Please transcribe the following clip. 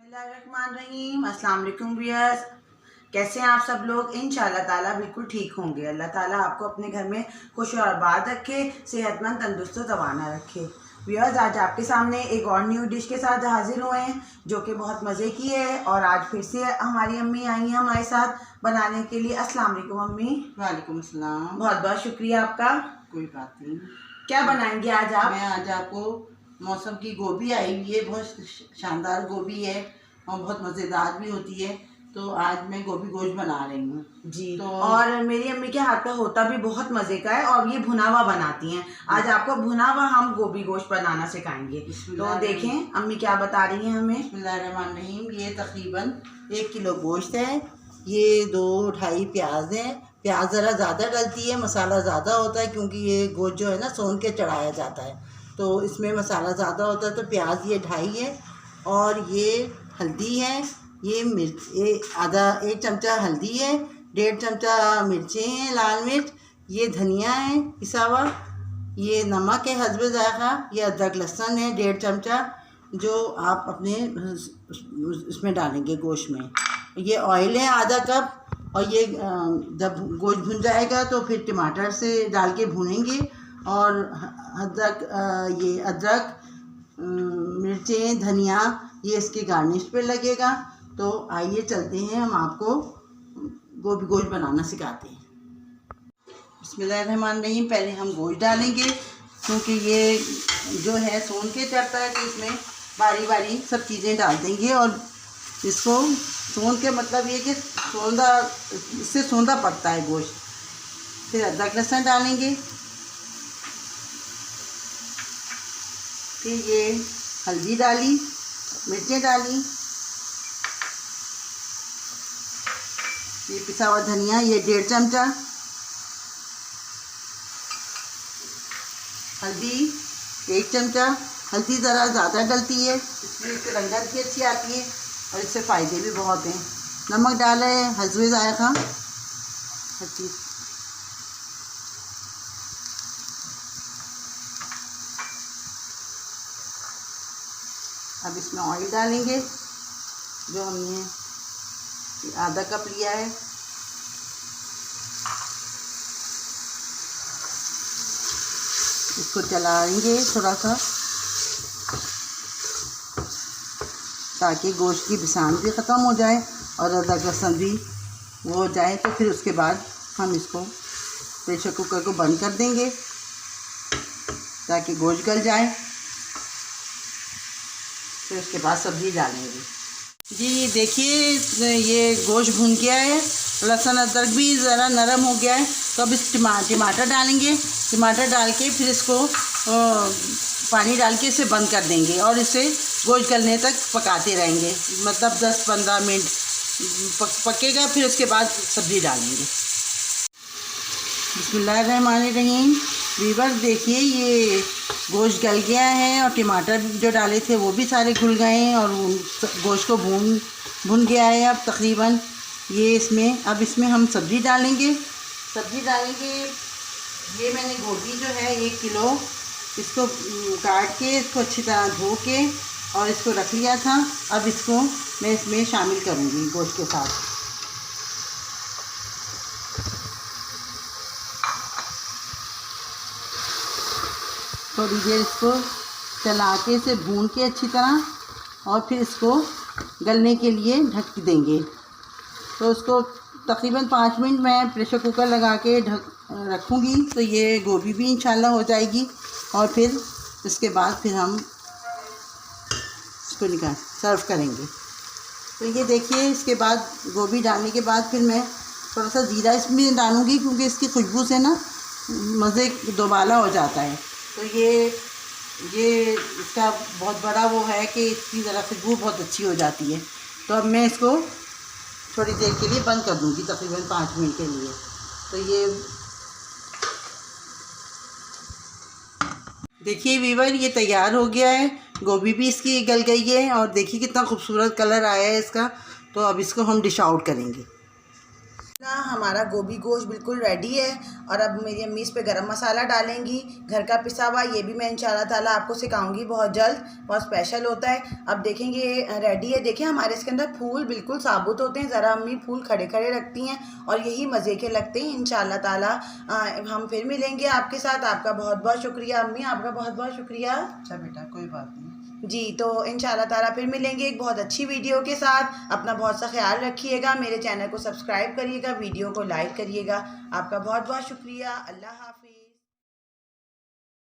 बिस्मिल्लाहिर्रहमानिर्रहीम। अस्सलाम वालेकुम व्यूअर्स, कैसे हैं आप सब लोग। इंशाअल्लाह ताला बिल्कुल ठीक होंगे। अल्लाह ताला आपको अपने घर में खुश और आबाद रखे, सेहतमंद, तंदुरुस्त और तवाना रखे। व्यूअर्स, आज आपके सामने एक और न्यू डिश के साथ हाजिर हुए हैं जो कि बहुत मज़े की है। और आज फिर से हमारी अम्मी आई हैं हमारे साथ बनाने के लिए। अस्सलाम वालेकुम अम्मी। वालेकुम सलाम। बहुत बहुत शुक्रिया आपका। कोई बात नहीं। क्या बनाएंगे आज आप? मैं आज आपको मौसम की गोभी आई हुई है, बहुत शानदार गोभी है और बहुत मज़ेदार भी होती है। तो आज मैं गोभी गोश्त बना रही हूँ जी। तो और मेरी अम्मी के हाथ का होता भी बहुत मज़े का है और ये भुनावा बनाती हैं। आज आपको भुनावा हम गोभी गोश्त बनाना सिखाएंगे। तो देखें अम्मी क्या बता रही हैं हमें। बिस्मिल्लाहिर्रहमानिर्रहीम। ये तकरीबन 1 किलो गोश्त है। ये 2-2.5 प्याज है। प्याज ज़रा ज़्यादा डलती है, मसाला ज़्यादा होता है क्योंकि ये गोश्त जो है ना सोन के चढ़ाया जाता है, तो इसमें मसाला ज़्यादा होता है। तो प्याज ये 2.5 है और ये हल्दी है, ये मिर्च, ये आधा 1 चमचा हल्दी है, 1.5 चमचा मिर्चें हैं लाल मिर्च, ये धनिया है पिसा हुआ, ये नमक है हस्ब ज़ायक़ा, ये अदरक लहसुन है 1.5 चमचा जो आप अपने इसमें डालेंगे गोश्त में। ये ऑयल है आधा कप। और ये जब गोश्त भुन जाएगा तो फिर टमाटर से डाल के भूनेंगे और ये अदरक, मिर्चें, धनिया ये इसके गार्निश पे लगेगा। तो आइए चलते हैं, हम आपको गोभी गोश्त बनाना सिखाते हैं। बिस्मिल्लाहिर्रहमानिर्रहीम। पहले हम गोश्त डालेंगे क्योंकि ये जो है सोन के चढ़ता है, तो इसमें बारी बारी सब चीज़ें डाल देंगे। और इसको सोन के मतलब ये कि सोंधा, इससे सोंधा पड़ता है गोश्त। फिर अदरक लहसुन डालेंगे, फिर ये हल्दी डाली, मिर्चें डाली, ये पिसा हुआ धनिया ये 1.5 चमचा, हल्दी 1 चमचा। हल्दी ज़रा ज़्यादा डलती है इसलिए इससे रंगत भी अच्छी आती है और इससे फ़ायदे भी बहुत हैं। नमक डाला है हस्ब ज़ायक़ा हर चीज़। अब इसमें ऑयल डालेंगे जो हमने आधा कप लिया है। इसको चलाएंगे थोड़ा सा ताकि गोश्त की बिसान भी ख़त्म हो जाए और अदरक लहसुन भी वो हो जाए। तो फिर उसके बाद हम इसको प्रेशर कुकर को बंद कर देंगे ताकि गोश्त गल जाए। फिर उसके बाद सब्ज़ी डालेंगे। जी देखिए ये गोश्त भुन गया है, लहसुन अदरक भी ज़रा नरम हो गया है। तो अब इस टमाटर डालेंगे। टमाटर डाल के फिर इसको पानी डाल के इसे बंद कर देंगे और इसे गोश्त गलने तक पकाते रहेंगे। मतलब 10-15 मिनट पकेगा, फिर उसके बाद सब्ज़ी डालेंगे। बिस्मिल्लाहिर्रहमानिर्रहीम। वीवर देखिए ये गोश्त गल गया है और टमाटर जो डाले थे वो भी सारे घुल गए हैं और गोश्त को भून गया है। अब तकरीबन ये अब इसमें हम सब्ज़ी डालेंगे। ये मैंने गोभी जो है 1 किलो इसको काट के इसको अच्छी तरह धो के और इसको रख लिया था। अब इसको मैं इसमें शामिल करूँगी गोश्त के साथ। थोड़ी देर इसको चला के इसे भून के अच्छी तरह और फिर इसको गलने के लिए ढक देंगे। तो उसको तकरीबन 5 मिनट मैं प्रेशर कुकर लगा के रखूँगी। तो ये गोभी भी इंशाल्लाह हो जाएगी और फिर इसके बाद फिर हम इसको सर्व करेंगे। तो ये देखिए इसके बाद गोभी डालने के बाद फिर मैं थोड़ा सा ज़ीरा इसमें डालूँगी क्योंकि इसकी खुशबू से ना मज़े दोबाला हो जाता है। तो ये इसका बहुत बड़ा वो है कि इसकी ज़रा खुशबू बहुत अच्छी हो जाती है। तो अब मैं इसको थोड़ी देर के लिए बंद कर दूँगी, तकरीबन 5 मिनट के लिए। तो ये देखिए वीवर ये तैयार हो गया है। गोभी भी इसकी गल गई है और देखिए कितना खूबसूरत कलर आया है इसका। तो अब इसको हम डिश आउट करेंगे। ना हमारा गोभी गोश्त बिल्कुल रेडी है और अब मेरी अम्मी इस पे गरम मसाला डालेंगी, घर का पिसा हुआ। ये भी मैं इंशाल्लाह ताला आपको सिखाऊंगी बहुत जल्द, बहुत स्पेशल होता है। अब देखेंगे ये रेडी है। देखिए हमारे इसके अंदर फूल बिल्कुल साबुत होते हैं, ज़रा अम्मी फूल खड़े खड़े रखती हैं और यही मज़े के लगते हैं। इंशाल्लाह ताला हम फिर मिलेंगे आपके साथ। आपका बहुत बहुत शुक्रिया अम्मी, आपका बहुत बहुत शुक्रिया। अच्छा बेटा, कोई बात नहीं। जी, तो इंशाल्लाह ताला फिर मिलेंगे एक बहुत अच्छी वीडियो के साथ। अपना बहुत सा ख्याल रखिएगा, मेरे चैनल को सब्सक्राइब करिएगा, वीडियो को लाइक करिएगा। आपका बहुत बहुत शुक्रिया। अल्लाह हाफ़िज़।